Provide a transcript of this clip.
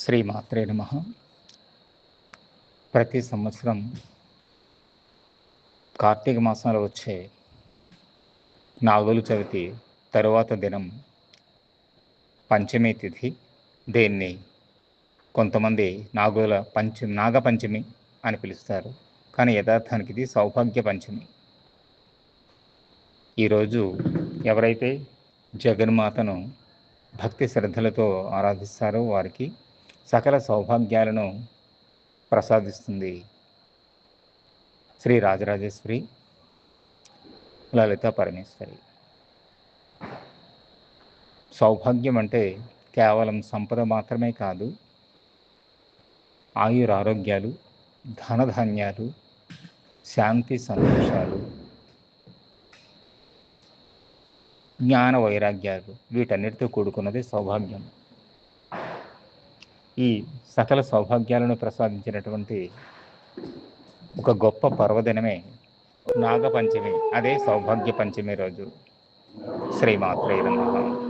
శ్రీమాత్రే నమః. ప్రతి సంవత్సరం కార్తీక మాసంలో వచ్చే నాగుల చవితి తరువాత దినం పంచమి తిథి. దీన్ని కొంతమంది నాగపంచమి అని పిలుస్తారు, కానీ యథార్థానికి ఇది సౌభాగ్య పంచమి. ఈరోజు ఎవరైతే జగన్మాతను భక్తి శ్రద్ధలతో ఆరాధిస్తారో వారికి సకల సౌభాగ్యాలను ప్రసాదిస్తుంది శ్రీ రాజరాజేశ్వరి లలిత పరమేశ్వరి. సౌభాగ్యం అంటే కేవలం సంపద మాత్రమే కాదు, ఆయురారోగ్యాలు, ధనధాన్యాలు, శాంతి సంతోషాలు, జ్ఞాన వైరాగ్యాలు, వీటన్నిటితో కూడుకున్నది సౌభాగ్యం. ఈ సకల సౌభాగ్యాలను ప్రసాదించినటువంటి ఒక గొప్ప పర్వదినమే నాగపంచమి. అదే సౌభాగ్య పంచమి రోజు. శ్రీమాత్రే నమః.